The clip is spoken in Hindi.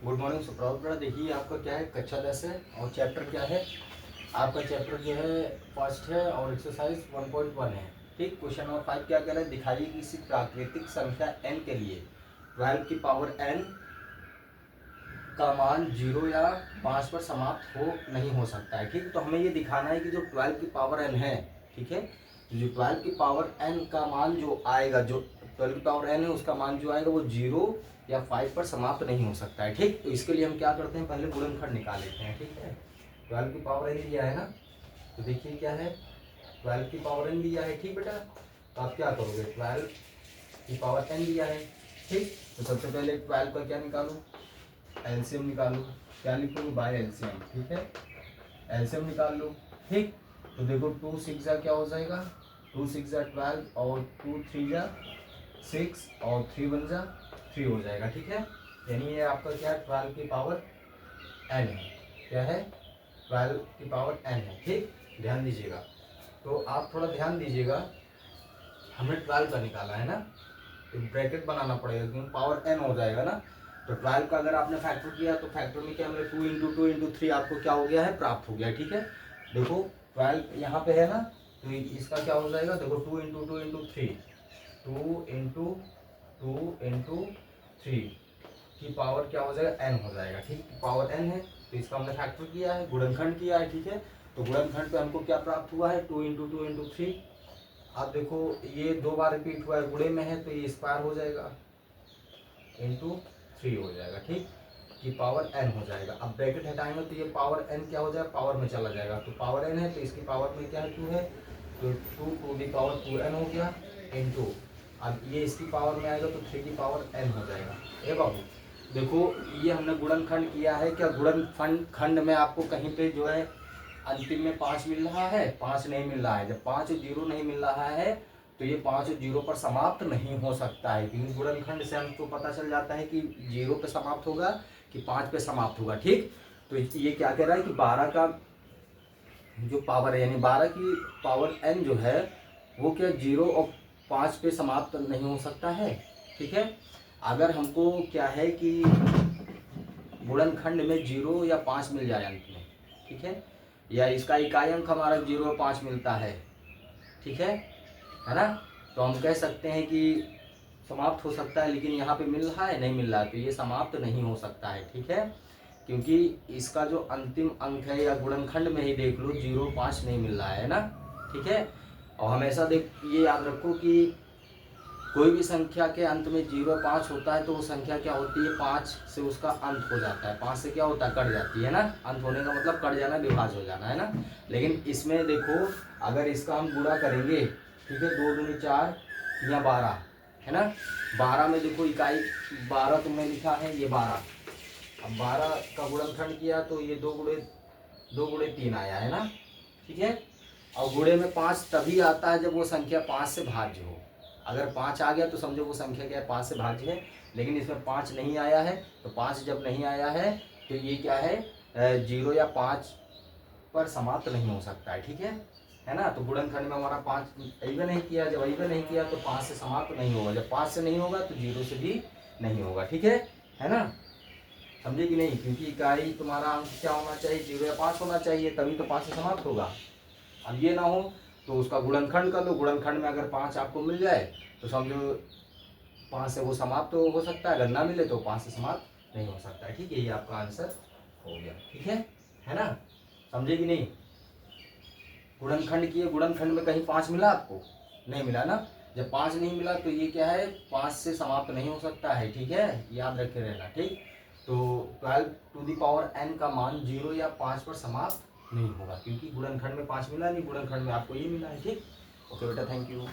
गुड मॉर्निंग सुप्रभात बेटा। देखिए आपका क्या है, कक्षा 10 है और चैप्टर क्या है आपका, चैप्टर जो है फर्स्ट है और एक्सरसाइज 1.1 है। ठीक, क्वेश्चन नंबर 5 क्या कह रहा है, दिखाइए कि किसी प्राकृतिक संख्या n के लिए 12 की पावर n का मान 0 या 5 पर समाप्त हो नहीं हो सकता है। ठीक, तो हमें ये दिखाना है कि जो 12 की पावर n है, ठीक है, तो जो 12 की पावर n का मान जो आएगा, जो 12 की पावर n है उसका मान जो आएगा वो 0 या 5 पर समाप्त नहीं हो सकता है। ठीक, तो इसके लिए हम क्या करते हैं, पहले गुणनखंड निकाल लेते हैं। ठीक है, 12 की पावर n दिया है ना, तो देखिए क्या है, 12 की पावर n दिया है। ठीक बेटा, तो आप क्या करोगे, 12 की पावर n दिया है। ठीक, तो सबसे पहले 12 का क्या निकालूं, एलसीएम निकालो। क्या लिखूंगी, बाय एलसीएम। ठीक है, एलसीएम निकाल लो। ठीक, तो देखो 2 6 जा क्या हो जाएगा, 2 6 जा 12 और 2 3 जा 6 और 3 1 जा 3 हो जाएगा। ठीक है, यानी ये आपका क्या है, 12 की पावर n है। क्या है, 12 की पावर n है। ठीक, ध्यान दीजिएगा, तो आप थोड़ा ध्यान दीजिएगा, हमने 12 का निकाला है ना, तो ब्रैकेट बनाना पड़ेगा क्योंकि पावर n हो जाएगा ना। तो 12 का अगर आपने फैक्टर किया तो फैक्टर में क्या हमें 2 इंटू 2 इंटू 3 आपको क्या हो गया है, प्राप्त हो गया। ठीक है, देखो 12 यहाँ पे है ना, तो इसका क्या हो जाएगा, देखो 2 इंटू 2 इंटू 3, 2 इंटू 2 इंटू 3 की पावर क्या हो जाएगा, n हो जाएगा। ठीक, पावर n है तो इसका हमने फैक्टर किया है, गुणनखंड किया है। ठीक है, तो गुणनखंड पे हमको क्या प्राप्त हुआ है, 2 इंटू 2 इंटू 3। अब देखो ये 2 बार रिपीट हुआ है, गुणे में है तो ये स्क्वायर हो जाएगा, इंटू 3 हो जाएगा। ठीक, कि पावर n हो जाएगा। अब ब्रैकेट हटाएंगे तो ये पावर n क्या हो जाएगा, पावर में चला जाएगा, तो पावर n है तो इसकी पावर में क्या है, 2 है, तो 2 टू दी पावर 2n हो गया, इंटू अब ये इसकी पावर में आएगा तो 3 की पावर n हो जाएगा। ए बाबू देखो ये हमने गुणनखंड किया है, क्या गुणनखंड खंड में आपको कहीं पे जो है अंतिम में 5 मिल रहा है, 5 नहीं मिल रहा है। जब 5 और 0 नहीं मिल रहा है तो ये 5 और 0 पर समाप्त नहीं हो सकता है, क्योंकि गुणनखंड से हमको पता चल जाता है कि 0 पे समाप्त होगा कि 5 पे समाप्त होगा। ठीक, तो ये क्या कह रहा है कि 12 का जो पावर है, यानी 12 की पावर n जो है वो क्या 0 और 5 पे समाप्त नहीं हो सकता है। ठीक है, अगर हमको क्या है कि गुणनखंड में 0 या 5 मिल जाए अंत में, ठीक है, या इसका इकाई अंक हमारा 0 और 5 मिलता है, ठीक है ना, तो हम कह सकते हैं कि समाप्त हो सकता है। लेकिन यहाँ पे मिल रहा है, नहीं मिल रहा है, तो ये समाप्त नहीं हो सकता है। ठीक है, क्योंकि इसका जो अंतिम अंक है या गुणनखंड में ही देख लो 0 5 नहीं मिल रहा है ना। ठीक है, और हमेशा देख ये याद रखो कि कोई भी संख्या के अंत में 0 5 होता है तो वो संख्या क्या होती है, 5 से उसका अंत हो जाता है, 5 से क्या होता है, कट जाती है ना। अंत होने का मतलब कट जाना, विभाज्य हो जाना है ना। लेकिन इसमें देखो अगर इसका हम गुणा करेंगे, ठीक है, 2 दूनी 4 या 12 है ना, 12 में देखो इकाई 12 तुमने लिखा है, ये 12, अब 12 का गुणनखंड किया तो ये 2 गुणे 3 आया है ना। ठीक है, और गुणे में 5 तभी आता है जब वो संख्या 5 से भाज्य हो। अगर 5 आ गया तो समझो वो संख्या क्या है, 5 से भाज्य है। लेकिन इसमें 5 नहीं आया है, तो 5 जब नहीं आया है तो ये क्या है, 0 या 5 पर समाप्त नहीं हो सकता है। ठीक है ना। तो गुणनखंड में हमारा 5 इवन नहीं किया, जब इवन नहीं किया तो 5 से समाप्त नहीं होगा, जब 5 से नहीं होगा तो 0 से भी नहीं होगा। ठीक है ना, समझे कि नहीं, क्योंकि इकाई तुम्हारा अंक क्या होना चाहिए, 0 या 5 होना चाहिए, तभी तो 5 से समाप्त होगा। अब ये ना हो तो उसका गुणनखंड कर लो, गुणनखंड में अगर 5 आपको मिल जाए तो समझो 5 से वो समाप्त तो हो सकता है, अगर ना मिले तो 5 से समाप्त नहीं हो सकता है। ठीक है, ये आपका आंसर हो गया। ठीक है ना, समझे कि नहीं। गुणनखंड किए, गुणनखंड में कहीं 5 मिला आपको, नहीं मिला ना। जब 5 नहीं मिला तो ये क्या है, 5 से समाप्त नहीं हो सकता है। ठीक है, याद रखे रहना। ठीक, तो 12 टू दी पावर n का मान 0 या 5 पर समाप्त नहीं होगा, क्योंकि गुणनखंड में 5 मिला नहीं, गुणनखंड में आपको ये मिला है। ठीक, ओके बेटा, थैंक यू।